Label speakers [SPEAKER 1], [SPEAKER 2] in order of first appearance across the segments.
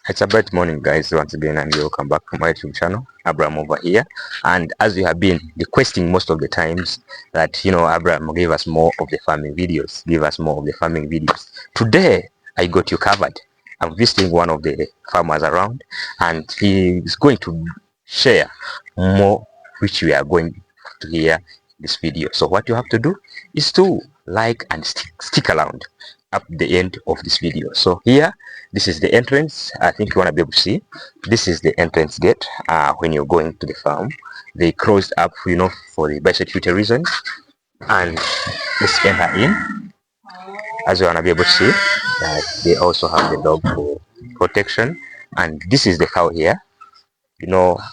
[SPEAKER 1] It's a bright morning, guys, once again, and welcome back to my YouTube channel. Abraham over here. And as we have been requesting most of the times that, Abraham give us more of the farming videos, today I got you covered. I'm visiting one of the farmers around, and he is going to share more, which we are going to hear in this video. So what you have to do is to like and stick around up the end of this video. So here, this is the entrance. I think you want to be able to see. This is the entrance gate when you're going to the farm. They closed up, for the biosecurity reasons. And let's enter in. As you want to be able to see, they also have the dog for protection. And this is the cow here.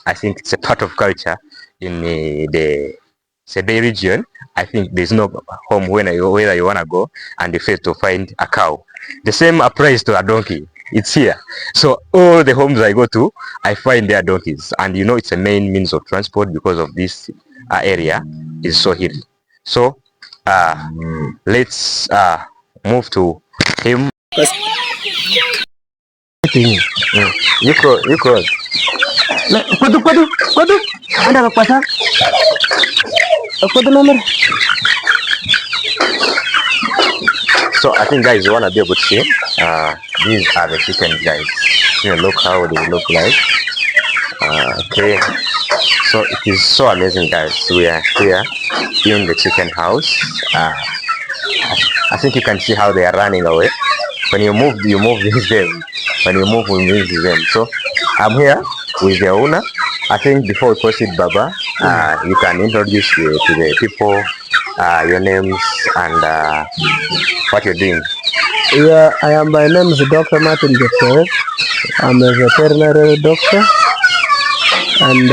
[SPEAKER 1] I think it's a part of culture in the Sebe region. I think there's no home whether you want to go and you fail to find a cow. The same applies to a donkey. It's here. So all the homes I go to, I find their donkeys. And it's a main means of transport because of this area is so hilly. So let's move to him. You cross.
[SPEAKER 2] Kudu. Anda ke pasar? Kudu nomor.
[SPEAKER 1] So I think, guys, you want to be able to see these are the chickens, guys. Look how they look like. Okay, so it is so amazing, guys. We are here in the chicken house. I think you can see how they are running away. When you move them. When you move, we move them. So I'm here with the owner. I think before we proceed, Baba, you can introduce to the people your names and what you're doing.
[SPEAKER 2] Yeah, my name is Dr. Martin Jeffrey. I'm a veterinary doctor, and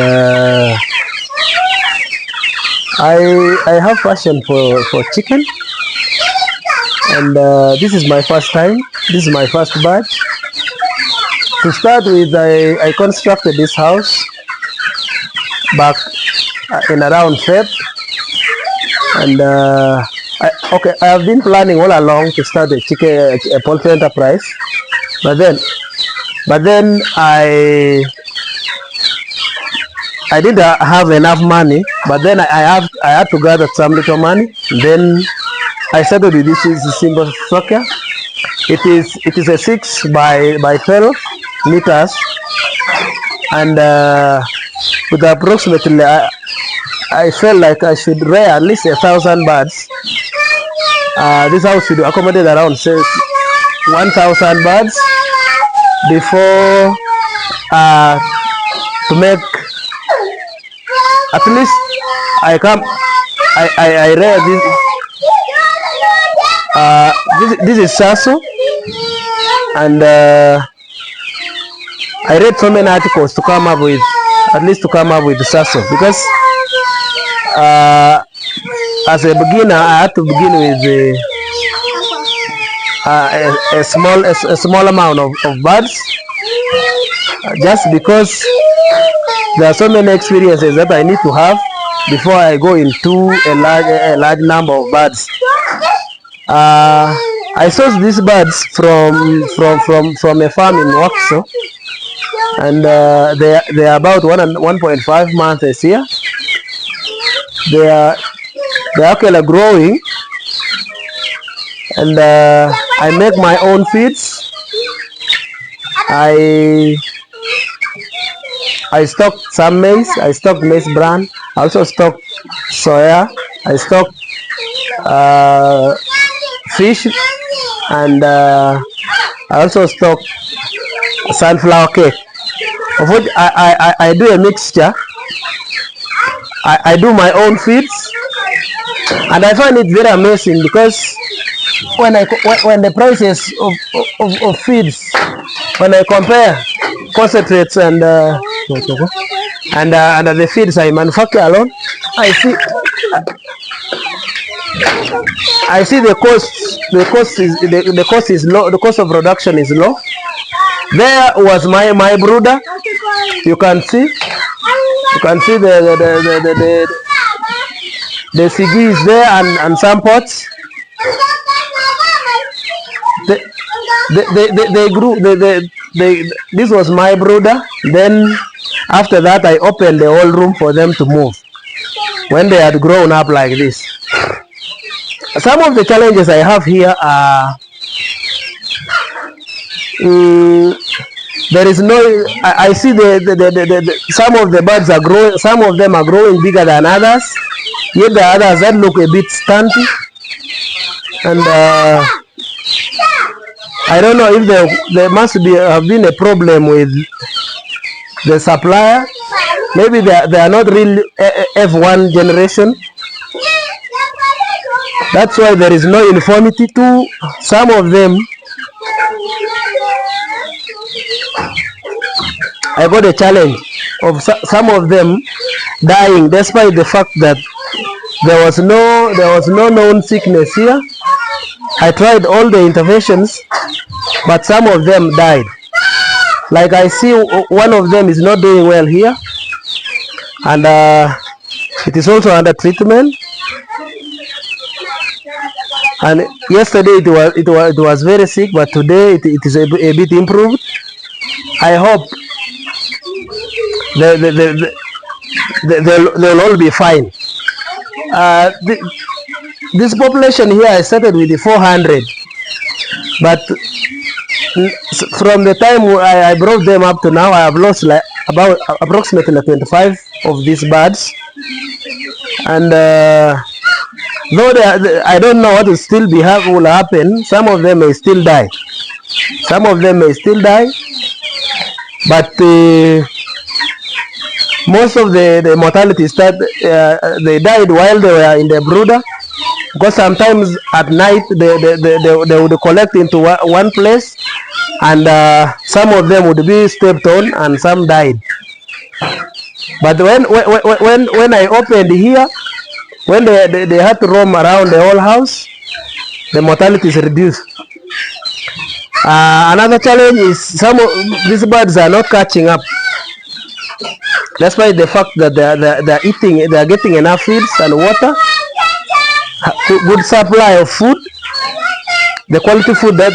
[SPEAKER 2] I have passion for chicken, and this is my first time. This is my first batch. To start with, I constructed this house back in around Feb, and I have been planning all along to start a poultry enterprise, but then I didn't have enough money. But then I had to gather some little money. Then I started with this simple structure. It is a 6 by 12 meters, and with approximately I felt like I should rear at least 1,000 birds. This house should accommodate around 1,000 birds before to make at least I rear this is Sasso, and I read so many articles to come up with the Sasso, because as a beginner I had to begin with a small amount of birds, just because there are so many experiences that I need to have before I go into a large number of birds. I sourced these birds from a farm in Wakiso, and they are about 1.5 months here. They are actually growing, and I make my own feeds. I stock some maize. I stock maize bran. I also stock soya. I stock fish, and I also stock sunflower cake, of which I do a mixture. I do my own feeds, and I find it very amazing, because when the prices of feeds, when I compare concentrates and the feeds I manufacture alone, I see the cost is low. The cost of production is low. There was my brooder. You can see the Sigi is there, and some pots. They grew. This was my brooder. Then after that, I opened the whole room for them to move when they had grown up like this. Some of the challenges I have here are there is no. I see some of the birds are growing. Some of them are growing bigger than others. Yet the others that look a bit stunty, and I don't know if there must be have been a problem with the supplier. Maybe they are not really F1 generation. That's why there is no uniformity to some of them. I got a challenge of some of them dying, despite the fact that there was no known sickness here. I tried all the interventions, but some of them died. Like I see one of them is not doing well here, and it is also under treatment. And yesterday it was very sick, but today it is a bit improved. I hope they'll all be fine. This population here, I started with the 400, but from the time I brought them up to now, I have lost like about approximately 25 of these birds. And though I don't know what will still will happen, some of them may still die. Some of them may still die, but most of the mortality they died while they were in the brooder, because sometimes at night they would collect into one place, and some of them would be stepped on and some died. But when I opened here, when they had to roam around the whole house, the mortality is reduced. Another challenge is some of these birds are not catching up. Despite the fact that they are getting enough feeds and water, good supply of food, the quality food that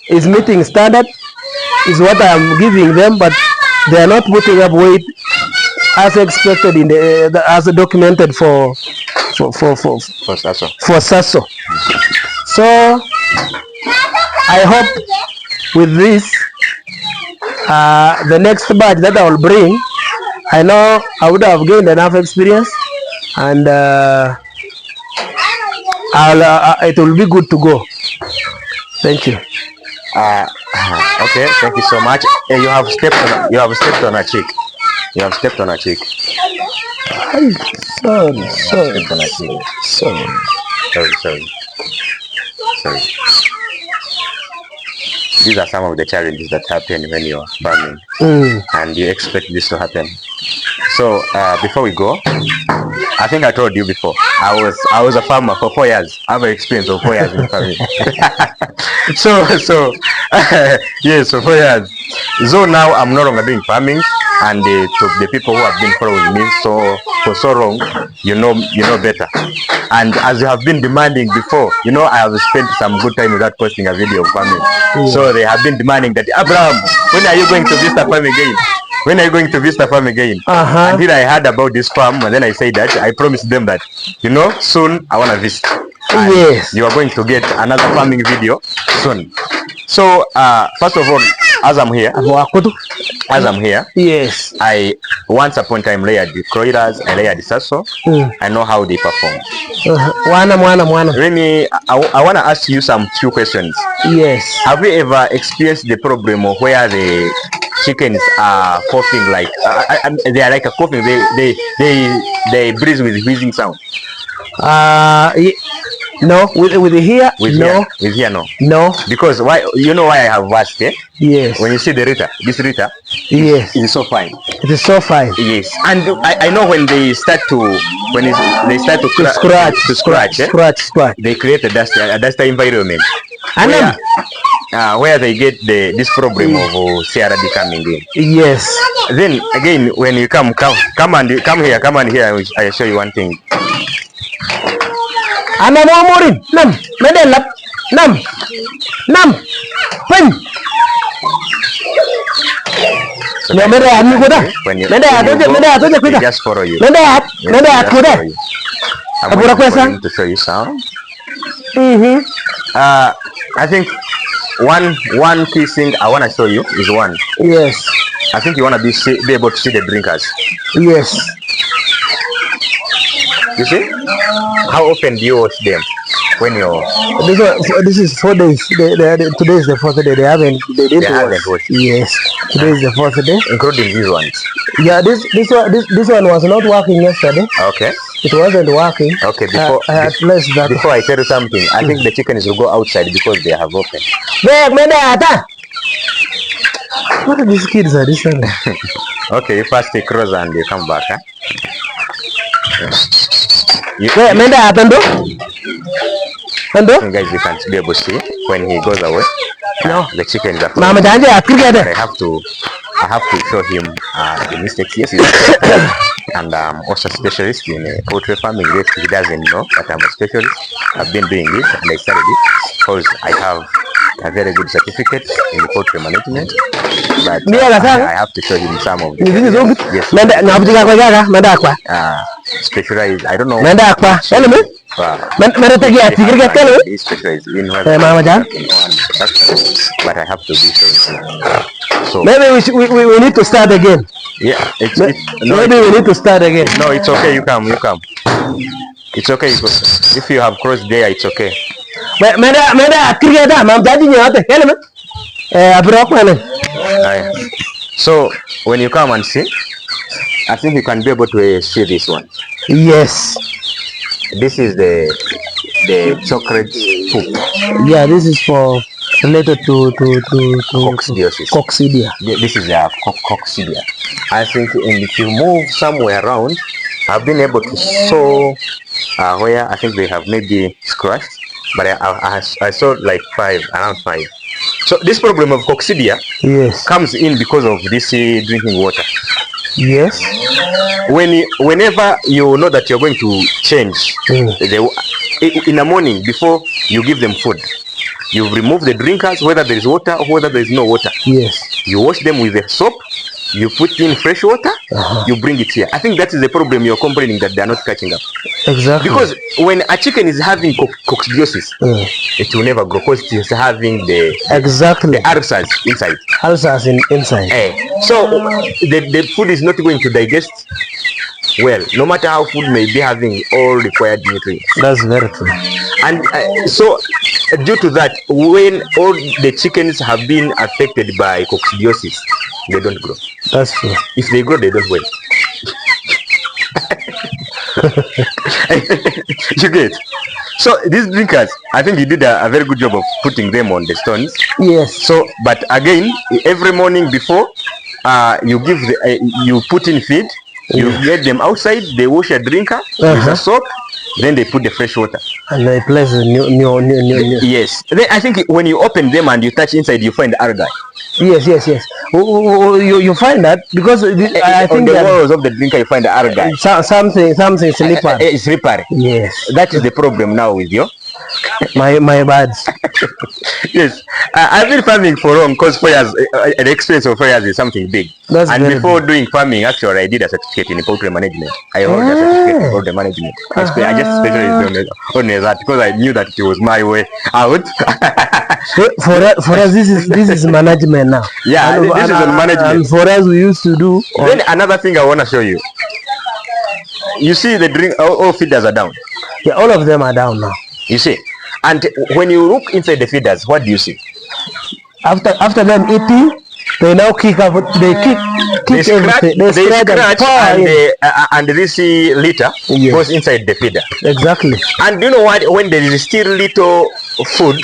[SPEAKER 2] is meeting standard is what I am giving them, but they are not putting up weight as expected as documented for SASO. So I hope with this, the next batch that I will bring, I know I would have gained enough experience, and it will be good to go. Thank you.
[SPEAKER 1] Okay, thank you so much. You have stepped on a cheek. You have stepped on a cheek. Sorry. These are some of the challenges that happen when you are farming, and you expect this to happen. So before we go, I think I told you before, I was a farmer for 4 years. I have an experience of 4 years in farming. so yes, for 4 years. So now I'm no longer doing farming, and to the people who have been following me for so long, you know better. And as you have been demanding before, I have spent some good time without posting a video of farming. So they have been demanding that, Abraham, when are you going to visit the farm again? When are you going to visit the farm again? And then I heard about this farm, and then I said that I promised them that, soon I want to visit. And yes, you are going to get another farming video soon. So first of all, as I'm here,
[SPEAKER 2] yes,
[SPEAKER 1] I once upon a time layered the croilers, I layered the sasso. I know how they perform. Really, I want to ask you some few questions.
[SPEAKER 2] Yes.
[SPEAKER 1] Have you ever experienced the problem of where the chickens are coughing, like they are like a coughing, they breathe with wheezing sound?
[SPEAKER 2] No, with here, no.
[SPEAKER 1] With here, no.
[SPEAKER 2] No.
[SPEAKER 1] Because why? You know why I have asked, eh?
[SPEAKER 2] Yes.
[SPEAKER 1] When you see this Rita,
[SPEAKER 2] yes,
[SPEAKER 1] it is so fine.
[SPEAKER 2] It is so fine.
[SPEAKER 1] Yes. And I know when they start to scratch, they create a dust environment. Where they get this problem of CRD coming in.
[SPEAKER 2] Yes.
[SPEAKER 1] Then again, when you come here, I will show you one thing.
[SPEAKER 2] Ana mo morin. Nam. Medelap. Nam. Nam. Pin. No, meda anu koda. Meda atoje kuda.
[SPEAKER 1] Just follow you.
[SPEAKER 2] Meda kuda. Abura kwesa.
[SPEAKER 1] To show you some.
[SPEAKER 2] Mhm.
[SPEAKER 1] I think one key thing I want to show you is one.
[SPEAKER 2] Yes.
[SPEAKER 1] I think you want to be able to see the drinkers.
[SPEAKER 2] Yes.
[SPEAKER 1] You see? How often do you wash them? When you're...
[SPEAKER 2] This is 4 days. Today is the 4th day. They haven't
[SPEAKER 1] washed.
[SPEAKER 2] Yes. Today is the 4th day.
[SPEAKER 1] Including these ones.
[SPEAKER 2] Yeah, this one was not working yesterday.
[SPEAKER 1] Okay.
[SPEAKER 2] It wasn't working.
[SPEAKER 1] Okay, before I tell you something, I think the chickens will go outside because they have opened.
[SPEAKER 2] What are these kids are this one?
[SPEAKER 1] Okay, you first take cross and you come back, huh? Guys, you can't be able to see when he goes away. No, the chickens are
[SPEAKER 2] Mama,
[SPEAKER 1] I have to show him the mistakes. Yes, he's and also a specialist in poultry farming. Yes, he doesn't know that I'm a specialist. I've been doing this and I started it because I have a very good certificate in poultry management. But I have to show him some of the yes. Specialized. I don't know. He's specialized in but I have to be showing. So
[SPEAKER 2] maybe we need to start again.
[SPEAKER 1] Yeah,
[SPEAKER 2] maybe we need to start again.
[SPEAKER 1] No, it's okay. You come. It's okay. If you have crossed there, it's okay. So when you come and see, I think you can be able to see this one.
[SPEAKER 2] Yes.
[SPEAKER 1] This is the chocolate poop.
[SPEAKER 2] Yeah, this is for related to
[SPEAKER 1] coccidiosis.
[SPEAKER 2] Coccidia.
[SPEAKER 1] This is the coccidia. I think if you move somewhere around, I've been able to saw where I think they have maybe scratched, but I saw like around 5. So this problem of coccidia comes in because of this drinking water.
[SPEAKER 2] Yes.
[SPEAKER 1] Whenever you know that you're going to change in the morning before you give them food, you remove the drinkers, whether there is water or whether there is no water.
[SPEAKER 2] Yes.
[SPEAKER 1] You wash them with the soap. You put in fresh water. You bring it here. I think that is the problem you're complaining that they are not catching up.
[SPEAKER 2] Exactly.
[SPEAKER 1] Because when a chicken is having coccidiosis, it will never grow because it is having the ulcers inside.
[SPEAKER 2] Ulcers inside.
[SPEAKER 1] So the food is not going to digest well, no matter how food may be having all required nutrients.
[SPEAKER 2] That's very true.
[SPEAKER 1] And so due to that, when all the chickens have been affected by coccidiosis, they don't grow.
[SPEAKER 2] That's true.
[SPEAKER 1] If they grow, they don't win. You get? So these drinkers, I think you did a very good job of putting them on the stones.
[SPEAKER 2] Yes.
[SPEAKER 1] So, but again, every morning before you give you put in feed, you get them outside. They wash a drinker with a soap. Then they put the fresh water.
[SPEAKER 2] And they place a new.
[SPEAKER 1] Yes. Then I think when you open them and you touch inside, you find algae.
[SPEAKER 2] Yes. You find that because I think
[SPEAKER 1] on the walls of the drinker you find the algae.
[SPEAKER 2] Something slippery.
[SPEAKER 1] It's slippery.
[SPEAKER 2] Yes.
[SPEAKER 1] That is the problem now with you.
[SPEAKER 2] My bads.
[SPEAKER 1] Yes. I've been farming for long because 4 years, the experience of 4 years is something big. And before doing farming, actually, I did a certificate in poultry management. I hold a certificate in poultry management. I just specialized on that because I knew that it was my way out.
[SPEAKER 2] For us, this is management now.
[SPEAKER 1] Yeah, this is on management.
[SPEAKER 2] And for us, we used to do.
[SPEAKER 1] Then another thing I want to show you. You see the drink, all feeders are down.
[SPEAKER 2] Yeah, all of them are down now.
[SPEAKER 1] You see, and when you look inside the feeders, what do you see?
[SPEAKER 2] After them eating, they now kick up. They kick everything. They scratch
[SPEAKER 1] and this litter goes inside the feeder.
[SPEAKER 2] Exactly.
[SPEAKER 1] And do you know what? When there is still little food,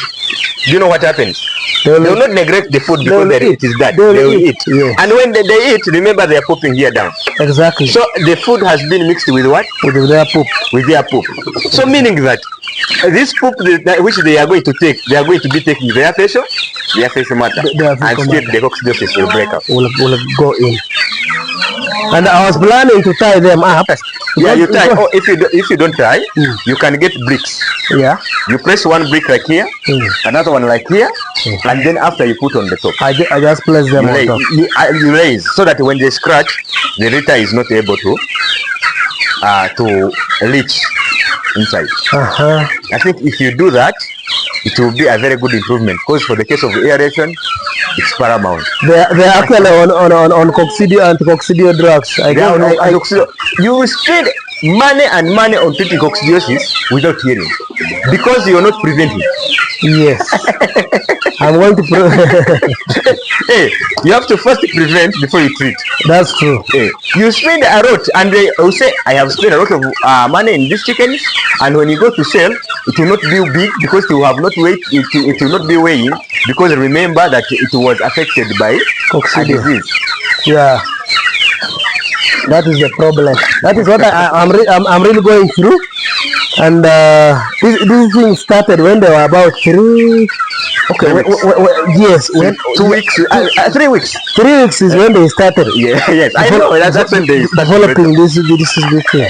[SPEAKER 1] do you know what happens? They will not neglect the food because it is that. They will eat.
[SPEAKER 2] Yes.
[SPEAKER 1] And when they eat, remember they are pooping here down.
[SPEAKER 2] Exactly.
[SPEAKER 1] So the food has been mixed with what?
[SPEAKER 2] With their poop.
[SPEAKER 1] With their poop. So meaning that this poop which they are going to take, they are going to be taking their facial matter, and still the coccidiosis will break up.
[SPEAKER 2] Will go in. And I was planning to tie them up
[SPEAKER 1] Yeah, you tie. Or if you don't tie, you can get bricks.
[SPEAKER 2] Yeah.
[SPEAKER 1] You press one brick like here, another one like here, and then after you put on the top.
[SPEAKER 2] I just place them on top.
[SPEAKER 1] You raise so that when they scratch, the litter is not able to reach inside. I think if you do that, it will be a very good improvement, because for the case of aeration, it's paramount.
[SPEAKER 2] They are actually on coccidio and coccidio drugs.
[SPEAKER 1] You will spend money on treating coccidiosis without hearing, because you are not preventing.
[SPEAKER 2] Yes. I'm going to
[SPEAKER 1] hey, you have to first prevent before you treat.
[SPEAKER 2] That's true.
[SPEAKER 1] Hey, you spend a lot, and they will say, I have spent a lot of money in these chickens, and when you go to sell, it will not be big because you have not weight. It will not be weighing, because remember that it was affected by a disease.
[SPEAKER 2] Yeah. That is the problem. That is what I'm really going through. And this thing started when they were about 3. Okay, yes,
[SPEAKER 1] 2 weeks, 3 weeks.
[SPEAKER 2] 3 weeks is when they started.
[SPEAKER 1] Yeah, yes, I know. That's when they started
[SPEAKER 2] developing this thing.
[SPEAKER 1] Yeah.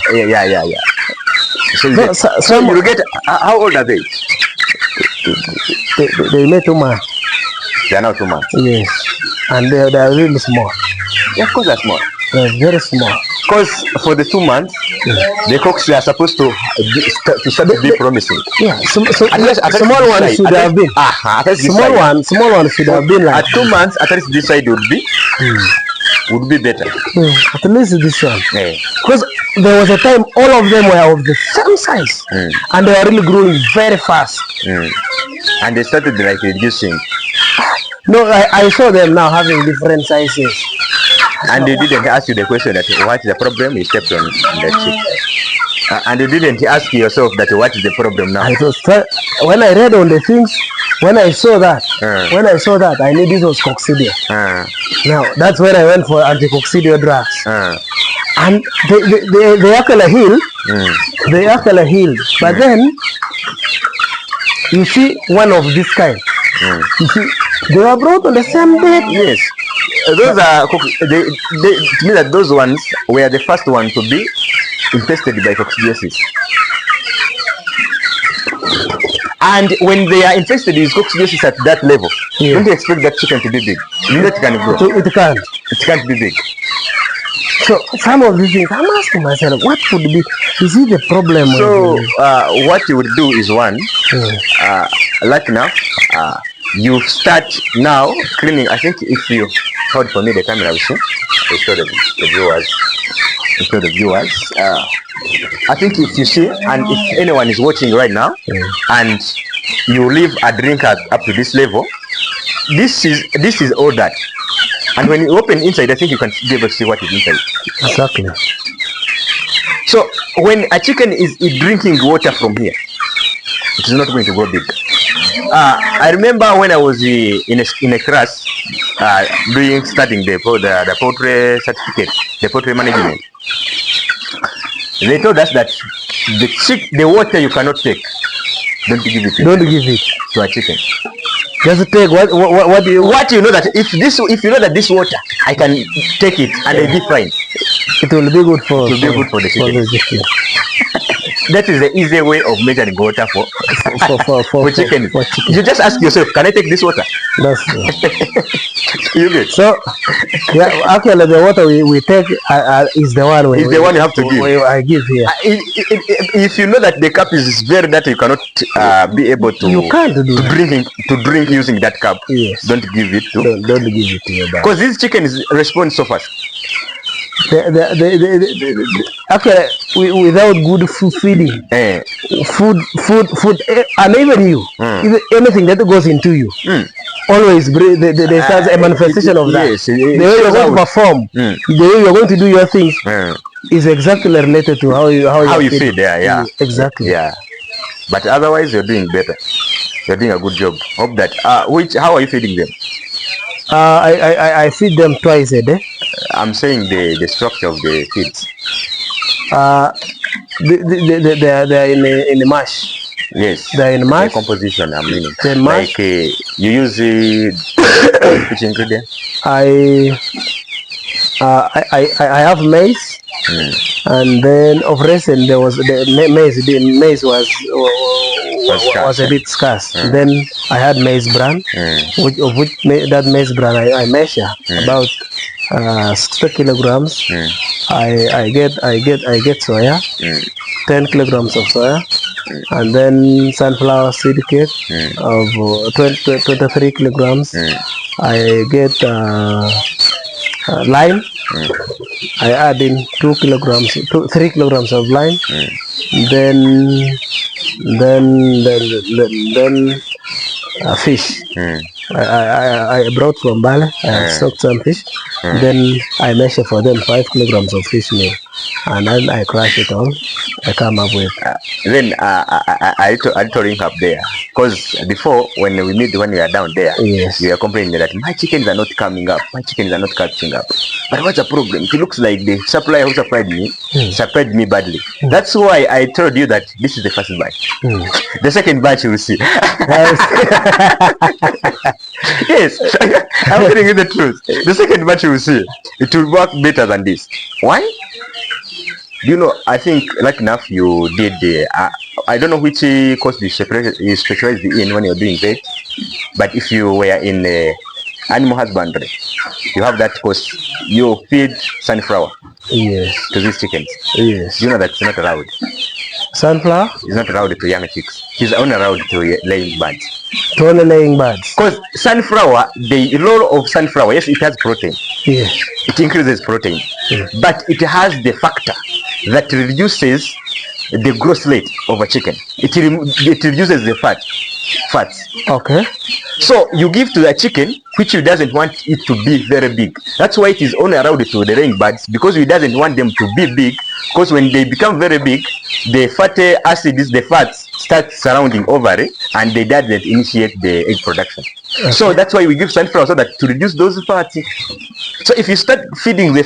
[SPEAKER 1] So you get, how old are they?
[SPEAKER 2] They made 2 months.
[SPEAKER 1] They are now 2 months.
[SPEAKER 2] Yes, and they are really small.
[SPEAKER 1] Yeah, of course they're small.
[SPEAKER 2] They're very small.
[SPEAKER 1] Because for the 2 months, the cocks are supposed to start to be promising.
[SPEAKER 2] Yeah, small one should have been. Small one should have been like.
[SPEAKER 1] At 2 months, at least this side would be better.
[SPEAKER 2] At least this one.
[SPEAKER 1] Yeah.
[SPEAKER 2] Because there was a time all of them were of the same size, and they were really growing very fast.
[SPEAKER 1] And they started like reducing.
[SPEAKER 2] No, I saw them now having different sizes.
[SPEAKER 1] And they didn't ask you the question that what is the problem? You stepped on the chick. And you didn't ask yourself that what is the problem now?
[SPEAKER 2] When I read on the things, when I saw that, I knew this was coccidia. Now that's when I went for anti-coccidio drugs. And they actually healed. They actually healed. But then you see one of this kind. You see, they were brought on the same day.
[SPEAKER 1] Yes. Those are to me that those ones were the first one to be infested by coccidiosis. And when they are infested with coccidiosis at that level, don't you expect that chicken to be big? It can grow. It can't be big.
[SPEAKER 2] So some of these things, I'm asking myself, what could be? Is it the problem?
[SPEAKER 1] So what you would do is one, like now, you start now cleaning. I think if you hold for me the camera, we see. To show the viewers. I think if you see, and if anyone is watching right now, and you leave a drink up to this level, this is all that. And when you open inside, I think you can be able to see what is inside.
[SPEAKER 2] Exactly.
[SPEAKER 1] So when a chicken is drinking water from here, it is not going to go big. I remember when I was in a class studying the poultry certificate, the poultry management. They told us that the water you cannot take, don't give it to a chicken.
[SPEAKER 2] Just take what
[SPEAKER 1] you know that if you know that this water I can take it and I'll be fine.
[SPEAKER 2] It will be good for
[SPEAKER 1] the chicken. That is the easy way of measuring water for chicken. You just ask yourself, can I take this water?
[SPEAKER 2] That's true.
[SPEAKER 1] You get.
[SPEAKER 2] So, yeah, actually, the water we take is the one
[SPEAKER 1] you have to give.
[SPEAKER 2] I give here.
[SPEAKER 1] If you know that the cup is very dirty, you cannot be able to.
[SPEAKER 2] You can't do
[SPEAKER 1] to drink using that cup.
[SPEAKER 2] Yes.
[SPEAKER 1] Don't give it to.
[SPEAKER 2] Don't give it to your dog.
[SPEAKER 1] Because these chickens respond so fast.
[SPEAKER 2] Actually, without good food feeding, food, and even you, even anything that goes into you, always there's a manifestation of that.
[SPEAKER 1] Yes,
[SPEAKER 2] the way you're going to perform, the way you're going to do your things, is exactly related to how you feed.
[SPEAKER 1] Yeah,
[SPEAKER 2] exactly.
[SPEAKER 1] Yeah, but otherwise you're doing better. You're doing a good job. Hope that. How are you feeding them?
[SPEAKER 2] I feed them twice a day.
[SPEAKER 1] I'm saying the structure of the feeds.
[SPEAKER 2] They are in the mash.
[SPEAKER 1] Yes.
[SPEAKER 2] They're in mash.
[SPEAKER 1] The composition, I'm meaning.
[SPEAKER 2] The mash.
[SPEAKER 1] Like you use which ingredient?
[SPEAKER 2] I have maize. And then of recent there was the maize. The maize was a bit scarce. Then I had maize bran, that maize bran I measure about 60 kilograms. I get soya, 10 kilograms of soya, and then sunflower seed cake of 23 kilograms. I get lime. I add in 3 kilograms of lime. Then fish. I brought from Bali. I soaked some fish. Then I measure for them 5 kilograms of fish meal, and then I crush it all. I come up with.
[SPEAKER 1] Then I told him up there, because before when we are down there,
[SPEAKER 2] Yes.
[SPEAKER 1] you are complaining that my chickens are not coming up, my chickens are not catching up. But what's the problem? It looks like the supplier who supplied me badly. That's why I told you that this is the first batch. The second batch you will see. Yes, I'm telling you the truth. The second batch you will see, it will work better than this. Why? You know, I think like enough you did I don't know which course you specialized in when you're doing vet, but if you were in animal husbandry, you have that course. You feed sunflower
[SPEAKER 2] Yes.
[SPEAKER 1] to these chickens.
[SPEAKER 2] Yes.
[SPEAKER 1] You know that's not allowed.
[SPEAKER 2] Sunflower?
[SPEAKER 1] It's not allowed to young chicks. It's only allowed to laying birds.
[SPEAKER 2] To only laying birds.
[SPEAKER 1] Because sunflower, the role of sunflower, yes, it has protein.
[SPEAKER 2] Yes.
[SPEAKER 1] It increases protein, but it has the factor that reduces the growth rate of a chicken. It reduces the fats.
[SPEAKER 2] Okay.
[SPEAKER 1] So you give to the chicken which you doesn't want it to be very big. That's why it is only allowed to the laying birds, because we doesn't want them to be big, because when they become very big, the fatty acids, the fats start surrounding ovary, and they doesn't initiate the egg production. Okay. So that's why we give sunflower, so that to reduce those fats. So if you start feeding the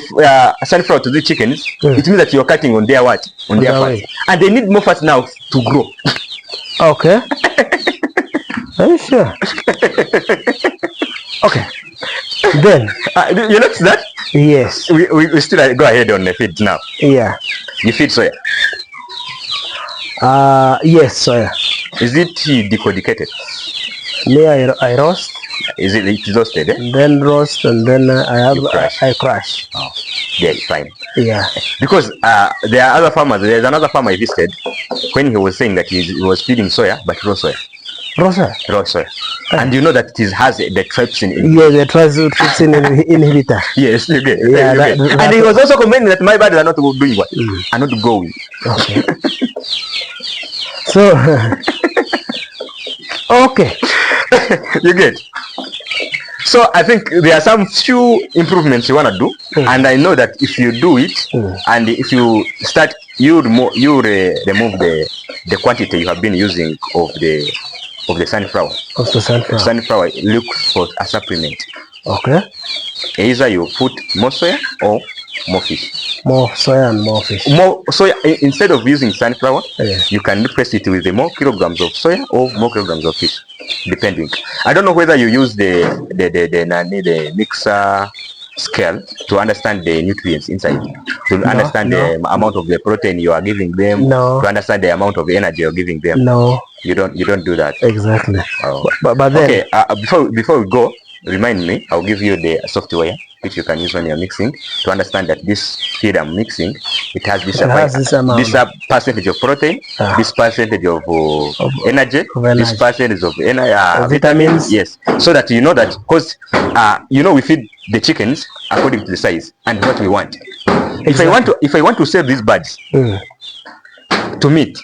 [SPEAKER 1] sunflower to the chickens, it means that you're cutting on their what? On their fat. And they need more fat now to grow.
[SPEAKER 2] Okay. Are you sure? Okay. Then
[SPEAKER 1] you notice that?
[SPEAKER 2] Yes.
[SPEAKER 1] We still go ahead on the feed now.
[SPEAKER 2] Yeah.
[SPEAKER 1] You feed soya.
[SPEAKER 2] Yes, soya.
[SPEAKER 1] Is it decodicated?
[SPEAKER 2] Me, I roast.
[SPEAKER 1] Is it roasted?
[SPEAKER 2] Then roast, and then I crush.
[SPEAKER 1] Oh, yeah, fine.
[SPEAKER 2] Yeah.
[SPEAKER 1] Because there are other farmers. There's another farmer I visited when he was saying that he was feeding soya, but raw soya.
[SPEAKER 2] Raw soya. Raw
[SPEAKER 1] soya. And you know that it has the trypsin in it.
[SPEAKER 2] Yeah, the trypsin inhibitor.
[SPEAKER 1] Yes, you get.
[SPEAKER 2] Yeah,
[SPEAKER 1] and he was also complaining that my birds are not doing what? Are not going.
[SPEAKER 2] Okay. So, okay.
[SPEAKER 1] You get. So I think there are some few improvements you want to do, and I know that if you do it, and if you start, you remove the quantity you have been using of the sunflower.
[SPEAKER 2] Of the sunflower.
[SPEAKER 1] Sunflower, look for a supplement.
[SPEAKER 2] Okay.
[SPEAKER 1] Either you put more soya or more fish.
[SPEAKER 2] More soya and more fish.
[SPEAKER 1] More soya, instead of using sunflower, you can replace it with the more kilograms of soya or more kilograms of fish, depending. I don't know whether you use the mixer scale to understand the nutrients inside, to understand the amount of the protein you are giving them, to understand the amount of energy you're giving them.
[SPEAKER 2] No.
[SPEAKER 1] You don't do that.
[SPEAKER 2] Exactly.
[SPEAKER 1] Oh.
[SPEAKER 2] But then,
[SPEAKER 1] okay, before we go, remind me, I'll give you the software which you can use when you're mixing to understand that this feed I'm mixing, it has this percentage of protein, this percentage of energy, this percentage of vitamins. Yes, so that you know that, because we feed the chickens according to the size and what we want. Exactly. If I want to save these birds to meat,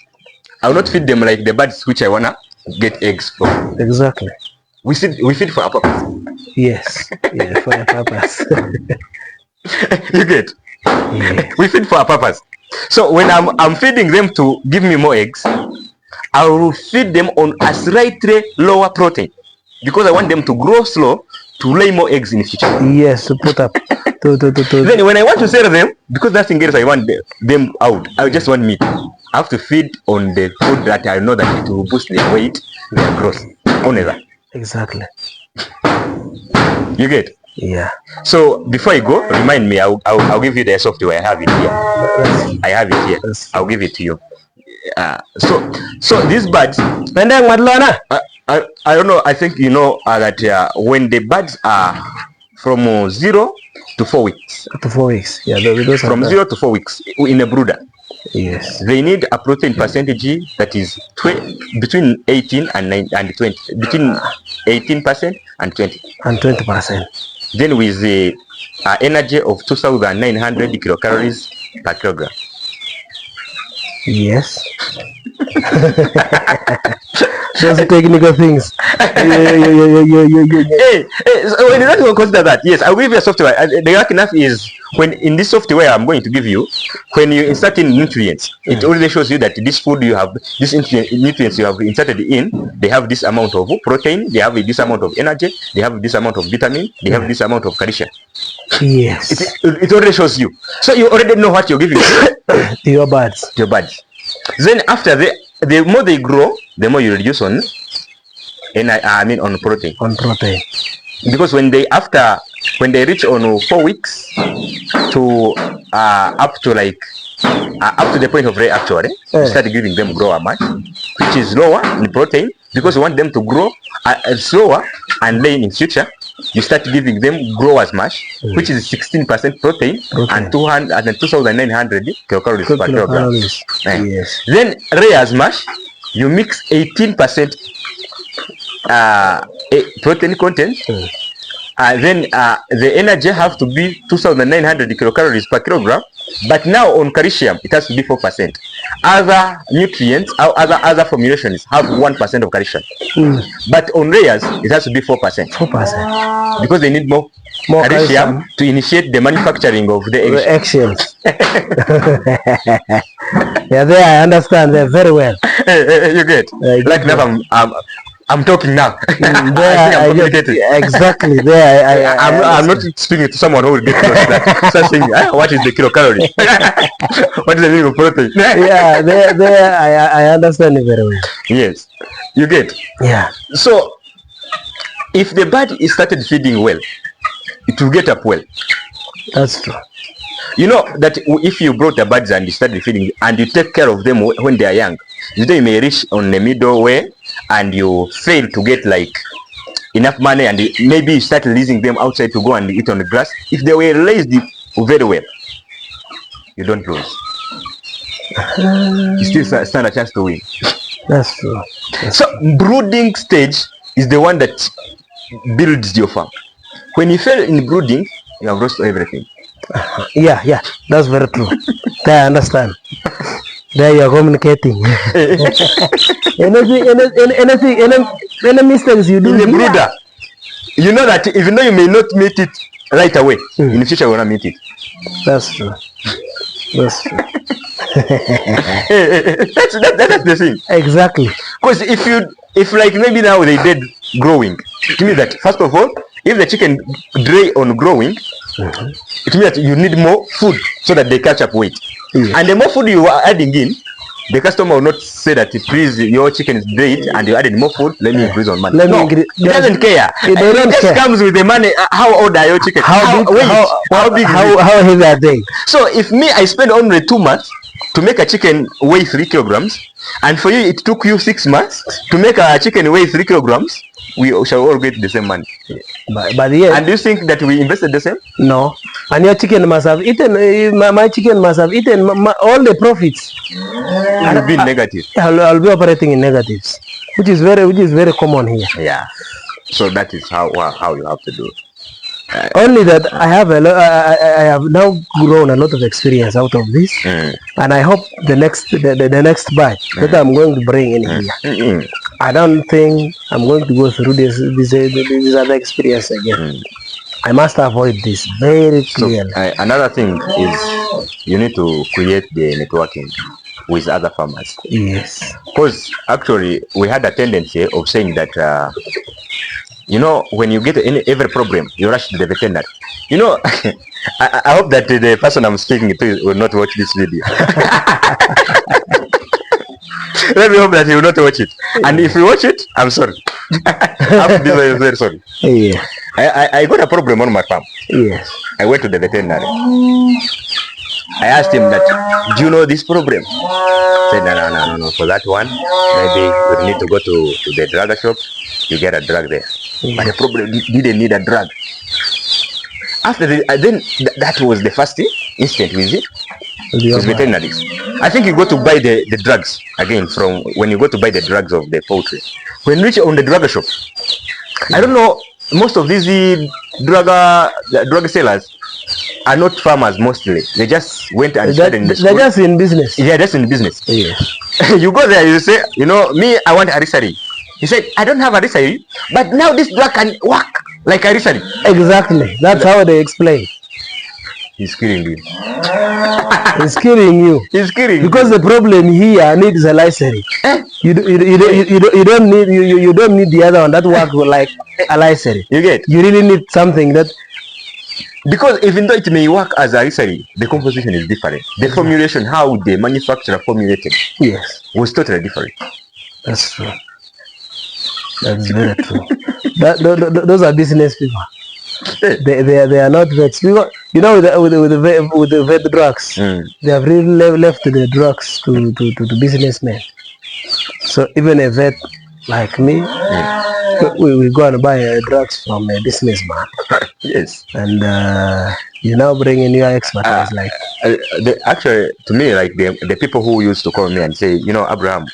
[SPEAKER 1] I will not feed them like the birds which I wanna get eggs from.
[SPEAKER 2] Exactly.
[SPEAKER 1] We feed for a purpose.
[SPEAKER 2] Yes, yeah, for a purpose.
[SPEAKER 1] You get? Yeah. We feed for a purpose. So when I'm feeding them to give me more eggs, I will feed them on a slightly lower protein, because I want them to grow slow to lay more eggs in the future.
[SPEAKER 2] Yes, to put up.
[SPEAKER 1] Then when I want to sell them, because that's in case I want them out, I just want meat. I have to feed on the food that I know that it will boost their weight, their growth. Only that.
[SPEAKER 2] Exactly.
[SPEAKER 1] You get?
[SPEAKER 2] Yeah.
[SPEAKER 1] So before you go, remind me. I'll give you the software. I have it here. I have it here. I'll give it to you. So these birds. I don't know. I think you know that when the birds are from 0 to 4 weeks.
[SPEAKER 2] To 4 weeks. Yeah. Those
[SPEAKER 1] from 0 to 4 weeks in a brooder.
[SPEAKER 2] Yes.
[SPEAKER 1] They need a protein percentage that is between 18 and 20. Between 18% and 20.
[SPEAKER 2] And 20%.
[SPEAKER 1] Then with the energy of 2,900 kilocalories per kilogram.
[SPEAKER 2] Yes. Those technical things.
[SPEAKER 1] Hey, so when you don't consider that, yes, I'll give you a software. The luck enough is when in this software I'm going to give you, when you insert in nutrients, it already shows you that this food you have, this nutrients you have inserted in, they have this amount of protein, they have this amount of energy, they have this amount of vitamin, they have this amount of calcium.
[SPEAKER 2] Yes.
[SPEAKER 1] It already shows you. So you already know what you're giving
[SPEAKER 2] to your birds.
[SPEAKER 1] Your birds. Then after the more they grow, the more you reduce on, on protein.
[SPEAKER 2] On protein.
[SPEAKER 1] Because when they reach on 4 weeks to up to the point of actually, you start giving them grower mass, which is lower in protein, because you want them to grow slower and lay in future. You start giving them growers mash, which is 16% protein and 2,900 kilocalories per kilogram.
[SPEAKER 2] Yes.
[SPEAKER 1] Then rayers mash, you mix 18% protein content. Then the energy have to be 2,900 kilocalories per kilogram. But now on calcium, it has to be 4%. Other nutrients, other formulations have 1% of calcium. But on rayers, it has to be 4%.
[SPEAKER 2] 4%.
[SPEAKER 1] Because they need more calcium to initiate the manufacturing of the eggshells.
[SPEAKER 2] Yeah, there I understand that very well.
[SPEAKER 1] You get? Like now I'm talking now.
[SPEAKER 2] Exactly. There,
[SPEAKER 1] I'm not speaking to someone who will get close to that. Start saying, what is the kilocalorie? What is the meaning of protein?
[SPEAKER 2] Yeah, there, I understand it very well.
[SPEAKER 1] Yes, you get.
[SPEAKER 2] Yeah.
[SPEAKER 1] So, if the bird is started feeding well, it will get up well.
[SPEAKER 2] That's true.
[SPEAKER 1] You know that if you brought the birds and you started feeding and you take care of them when they are young, you may reach on the middle way and you fail to get enough money, and maybe you start releasing them outside to go and eat on the grass. If they were raised very well, you don't lose. You still stand a chance to win.
[SPEAKER 2] That's true.
[SPEAKER 1] So brooding stage is the one that builds your farm. When you fail in brooding, you have lost everything.
[SPEAKER 2] Yeah, that's very true. I understand. There you are communicating. Any mistakes you do
[SPEAKER 1] in the brooder, you know that even though you may not meet it right away, in the future you will not meet it.
[SPEAKER 2] That's true. That's true.
[SPEAKER 1] That's the thing.
[SPEAKER 2] Exactly.
[SPEAKER 1] Because if maybe now they did growing, it means that first of all, if the chicken dry on growing, it means that you need more food so that they catch up weight. And the more food you are adding in, the customer will not say that please your chicken is dead and you added more food, let me increase on money. It doesn't care. It just comes with the money. How old are your chicken? How big
[SPEAKER 2] how heavy are they?
[SPEAKER 1] So if I spend only 2 months to make a chicken weigh 3 kilograms, and for you it took you 6 months to make a chicken weigh 3 kilograms, we shall all get the same money.
[SPEAKER 2] But yes.
[SPEAKER 1] And do you think that we invested the same?
[SPEAKER 2] No. And your chicken must have eaten, my chicken must have eaten all the profits.
[SPEAKER 1] It will be negative.
[SPEAKER 2] I'll be operating in negatives, which is very common here.
[SPEAKER 1] Yeah. So that is how you have to do it.
[SPEAKER 2] Only that I have now grown a lot of experience out of this, and I hope the next batch that I'm going to bring in here, I don't think I'm going to go through this other experience again. I must avoid this very clearly.
[SPEAKER 1] So, another thing is you need to create the networking with other farmers.
[SPEAKER 2] Yes.
[SPEAKER 1] Because actually we had a tendency of saying that when you get every problem, you rush to the veterinary. I hope that the person I'm speaking to will not watch this video. Let me hope that you will not watch it. And if you watch it, I'm sorry. After this, I'm very sorry.
[SPEAKER 2] Yeah.
[SPEAKER 1] I got a problem on my farm.
[SPEAKER 2] Yes.
[SPEAKER 1] I went to the veterinary. I asked him that, do you know this problem? He said, no. For that one, maybe you need to go to the drug shop. You get a drug there. But the problem didn't need a drug. After then that was the first instant visit with veterinaries. I think you go to buy the drugs again from when you go to buy the drugs of the poultry. When you reach on the drug shop, I don't know, most of these drug sellers are not farmers mostly. They just went and started in the school.
[SPEAKER 2] They're just in business.
[SPEAKER 1] Yeah, just in business.
[SPEAKER 2] Yes.
[SPEAKER 1] You go there, you say, me, I want arisari. He said, I don't have arisari, but now this drug can work like arisari.
[SPEAKER 2] Exactly. That's how they explain.
[SPEAKER 1] He's killing you.
[SPEAKER 2] He's killing you.
[SPEAKER 1] He's killing
[SPEAKER 2] because
[SPEAKER 1] you.
[SPEAKER 2] The problem here needs a license. You don't need the other one that works like a license.
[SPEAKER 1] You get?
[SPEAKER 2] You really need something that.
[SPEAKER 1] Because even though it may work as a arisari, the composition is different. The formulation, how the manufacturer formulated, was totally different.
[SPEAKER 2] That's true. That's very true. Those are business people. They are not vets. Because, with the vet drugs, they have really left the drugs to businessmen. So even a vet like me, we go and buy drugs from a businessman.
[SPEAKER 1] Yes.
[SPEAKER 2] And you now bring in your expertise.
[SPEAKER 1] Actually, to me, like the people who used to call me and say, Abraham,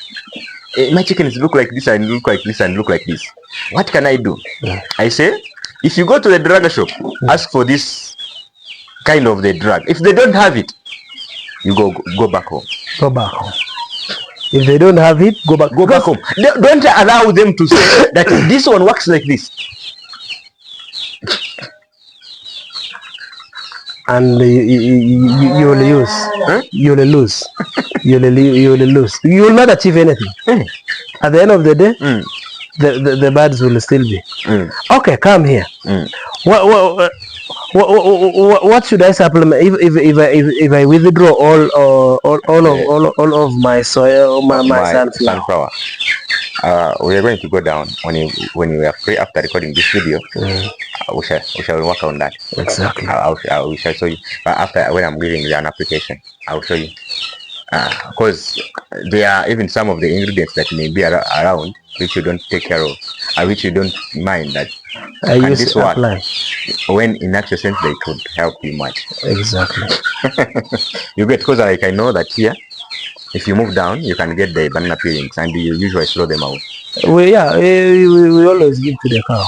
[SPEAKER 1] my chickens look like this and look like this and look like this. What can I do? I say, if you go to the drug shop, ask for this kind of the drug. If they don't have it, you go back home.
[SPEAKER 2] Go back home. If they don't have it, go back home.
[SPEAKER 1] Don't allow them to say that this one works like this.
[SPEAKER 2] And you will use.
[SPEAKER 1] Huh?
[SPEAKER 2] You will lose. You will lose. You will not achieve anything. At the end of the day, the birds will still be. Okay, come here. What should I supplement if I withdraw all of my soil, my sunflower?
[SPEAKER 1] We are going to go down when we are free after recording this video. We shall work on that.
[SPEAKER 2] Exactly.
[SPEAKER 1] We shall show you after when I'm giving you an application. I will show you because there are even some of the ingredients that may be around which you don't take care of, which you don't mind that.
[SPEAKER 2] I use this one
[SPEAKER 1] when in actual sense they could help you much.
[SPEAKER 2] Exactly.
[SPEAKER 1] You get, because like I know that here, if you move down, you can get the banana peelings, and you usually throw them out.
[SPEAKER 2] We always give to the cow.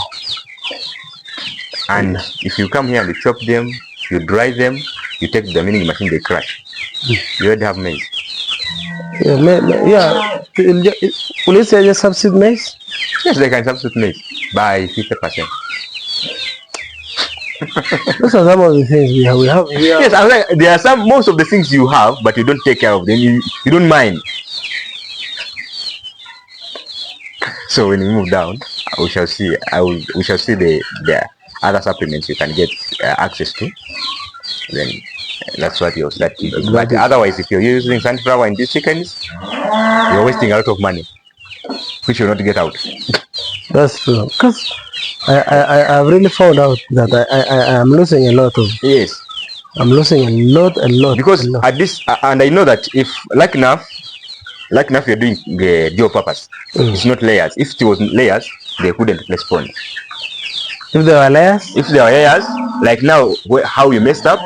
[SPEAKER 1] And if you come here and you chop them, you dry them, you take the milling machine, they crush. You already have maize. Will you say just substitute maize? Yes, they can substitute maize by 50%.
[SPEAKER 2] Those are some of the things we have here.
[SPEAKER 1] Yes, I was like, there are most of the things you have, but you don't take care of them. You don't mind. So when we move down, we shall see. We shall see the other supplements you can get access to. Then that's what you'll start to do. But otherwise, if you're using sunflower in these chickens, you're wasting a lot of money, which you'll not get out.
[SPEAKER 2] That's true. Because I've really found out that I am losing a lot of.
[SPEAKER 1] Yes.
[SPEAKER 2] I'm losing a lot.
[SPEAKER 1] Because at this, and I know that if like enough you're doing the dual purpose. It's not layers. If it was layers, they couldn't respond.
[SPEAKER 2] If they were layers?
[SPEAKER 1] If they were layers, like now, how you messed up,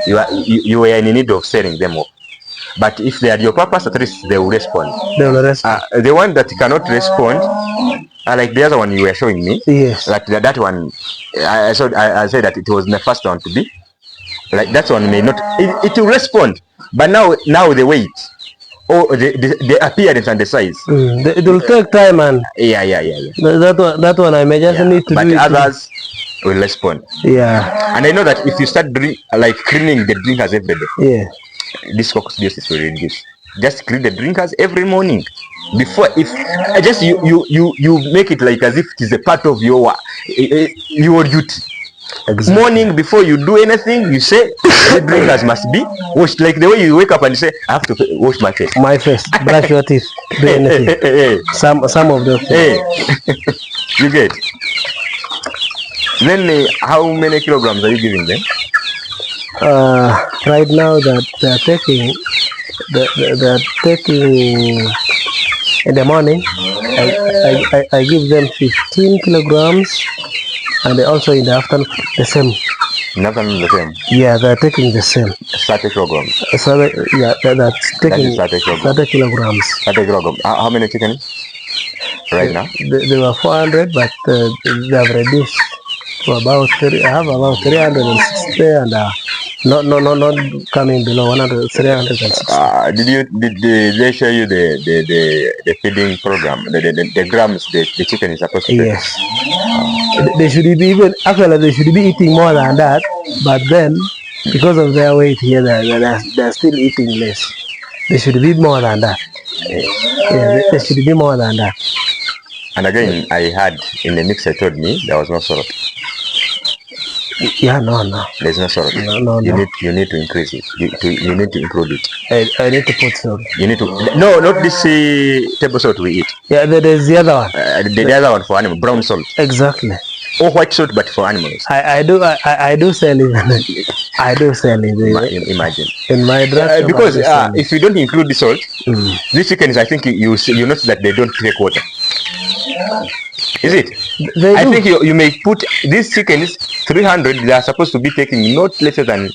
[SPEAKER 1] you were in need of selling them off. But if they are your purpose, at least they will respond.
[SPEAKER 2] They will respond.
[SPEAKER 1] The one that cannot respond, like the other one you were showing me.
[SPEAKER 2] Yes.
[SPEAKER 1] Like that one, I said that it was the first one to be. Like that one may not. It will respond, but now the weight, or the appearance and the size.
[SPEAKER 2] It will take time, and
[SPEAKER 1] yeah.
[SPEAKER 2] That one I may just need to do.
[SPEAKER 1] But others will respond.
[SPEAKER 2] Yeah.
[SPEAKER 1] And I know that if you start cleaning the drinkers every day, this coccidiosis will reduce. Just clean the drinkers every morning. Before, if just you make it like as if it is a part of your duty.
[SPEAKER 2] Exactly.
[SPEAKER 1] Morning, before you do anything, you say the drinkers must be washed. Like the way you wake up and you say, I have to wash my face.
[SPEAKER 2] My face, brush your teeth, do anything.
[SPEAKER 1] Hey,
[SPEAKER 2] Some of those things.
[SPEAKER 1] hey. You get. Then how many kilograms are you giving them?
[SPEAKER 2] Right now that they're taking, they're taking in the morning, I give them 15 kilograms, and also in the afternoon the same.
[SPEAKER 1] Nothing the same.
[SPEAKER 2] Yeah, they're taking the same.
[SPEAKER 1] 30 kilograms.
[SPEAKER 2] So yeah, that's taking
[SPEAKER 1] 30 kilograms.
[SPEAKER 2] 30 kilograms.
[SPEAKER 1] 30 kilograms. How many chickens right now?
[SPEAKER 2] They were 400, but they have reduced to about 30. I have about 360, and not coming below 100, 360.
[SPEAKER 1] Did they show you the feeding program, the grams the chicken is supposed to take?
[SPEAKER 2] Yes. They should be even, actually they should be eating more than that, but then because of their weight here, they're still eating less. They should be more than that. Yeah, they should be more than that.
[SPEAKER 1] And again, I heard in the mixer told me there was no salt.
[SPEAKER 2] Yeah, no.
[SPEAKER 1] There's no salt.
[SPEAKER 2] No.
[SPEAKER 1] You need to increase it. You need to include it.
[SPEAKER 2] I need to put salt.
[SPEAKER 1] You need to. No, not this table salt we eat.
[SPEAKER 2] Yeah, there's the other one.
[SPEAKER 1] The other one for animal, brown salt.
[SPEAKER 2] Exactly.
[SPEAKER 1] Or white salt, but for animals.
[SPEAKER 2] I do sell it. I do sell it.
[SPEAKER 1] Imagine.
[SPEAKER 2] In my drug
[SPEAKER 1] because if you don't include the salt, these chickens, I think you notice that they don't take water. Is it? I think you may put these chickens 300. They are supposed to be taking not less than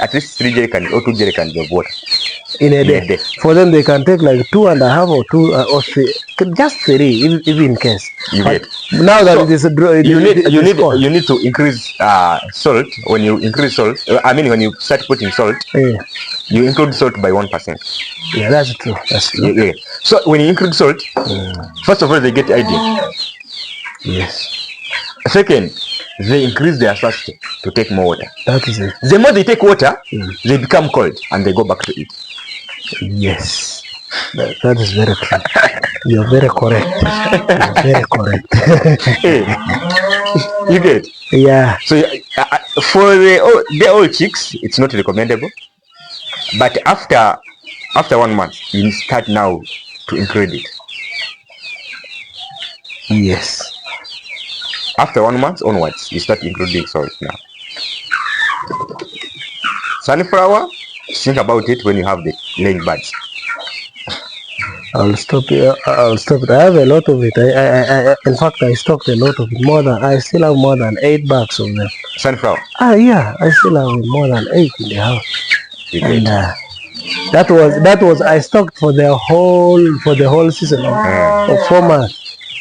[SPEAKER 1] at least 3 jerrycans or 2 jerrycans of water
[SPEAKER 2] in a day. For them, they can take like 2.5 or 2 or 3, just 3, even in case.
[SPEAKER 1] You get.
[SPEAKER 2] Now that it is
[SPEAKER 1] you need to increase salt. When you increase salt, I mean when you start putting salt, you include salt by 1%.
[SPEAKER 2] Yeah, that's true. That's true.
[SPEAKER 1] Yeah. So when you include salt, first of all they get hygiene.
[SPEAKER 2] Yes.
[SPEAKER 1] Second, they increase their thirst to take more water.
[SPEAKER 2] That is it.
[SPEAKER 1] The more they take water, they become cold and they go back to eat.
[SPEAKER 2] Yes. That is very true. You're very correct. You're very correct.
[SPEAKER 1] Hey, you get?
[SPEAKER 2] Yeah.
[SPEAKER 1] So for the old chicks, it's not recommendable. But after 1 month, you start now to include it.
[SPEAKER 2] Yes.
[SPEAKER 1] After 1 month onwards, you start including salt now. Sunflower, think about it when you have the laying buds.
[SPEAKER 2] I'll stop it. I have a lot of it. In fact, I stocked a lot of it. I still have more than 8 bags of them.
[SPEAKER 1] Sunflower?
[SPEAKER 2] Yeah, I still have more than 8 in the house. And that was I stocked for the whole season of 4 months.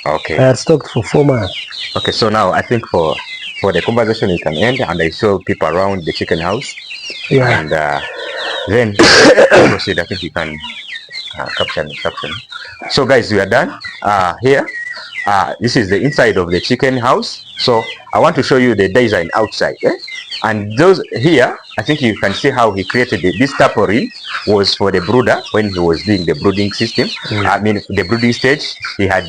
[SPEAKER 1] Okay.
[SPEAKER 2] I had stocked for 4 months.
[SPEAKER 1] Okay, so now I think for the conversation it can end, and I show people around the chicken house.
[SPEAKER 2] Yeah.
[SPEAKER 1] And then proceed. I think you can caption. So guys, we are done here. This is the inside of the chicken house. So I want to show you the design outside. And those here, I think you can see how he created it. This tarpaulin was for the brooder when he was doing the brooding system. I mean, the brooding stage, he had.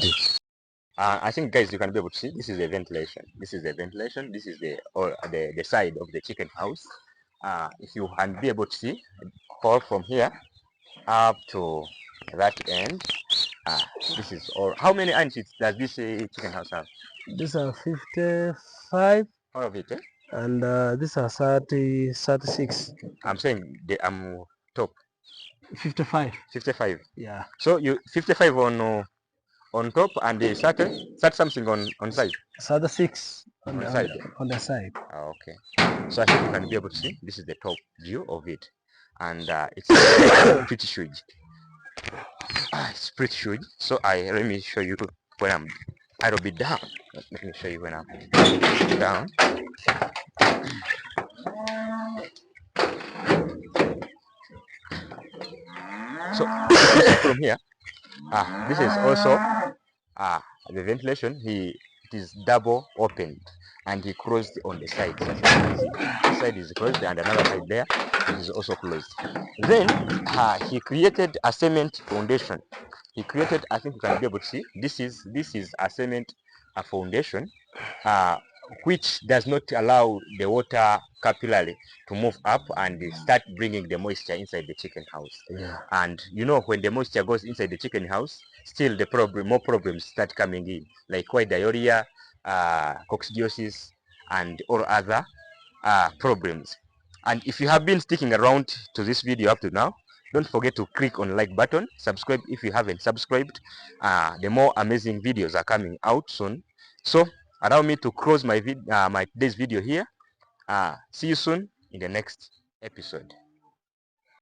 [SPEAKER 1] I think, guys, you can be able to see. This is the ventilation. This is the side of the chicken house. If you can be able to see, all from here up to that end. This is all. How many inches does this chicken house have?
[SPEAKER 2] These are 55.
[SPEAKER 1] All of it,
[SPEAKER 2] And these are 36.
[SPEAKER 1] I'm saying the top.
[SPEAKER 2] 55.
[SPEAKER 1] 55.
[SPEAKER 2] Yeah.
[SPEAKER 1] So you 55 on top, and the 30 something on side.
[SPEAKER 2] 36
[SPEAKER 1] on the side.
[SPEAKER 2] On the side.
[SPEAKER 1] Okay. So I think you can be able to see. This is the top view of it, and it's pretty huge. It's pretty huge. So let me show you when I'm a little bit down. Let me show you when I'm down. So from here, this is also the ventilation. It is double opened, and he closed on the side. This side is closed, and another side there is also closed. Then he created a cement foundation. He created, I think you can be able to see, this is a cement foundation which does not allow the water capillary to move up and start bringing the moisture inside the chicken house.
[SPEAKER 2] Yeah.
[SPEAKER 1] And you know, when the moisture goes inside the chicken house, still more problems start coming in, like white diarrhea, coccidiosis, and all other problems. And if you have been sticking around to this video up to now, don't forget to click on like button, subscribe if you haven't subscribed. The more amazing videos are coming out soon. So allow me to close my today's video here. See you soon in the next episode.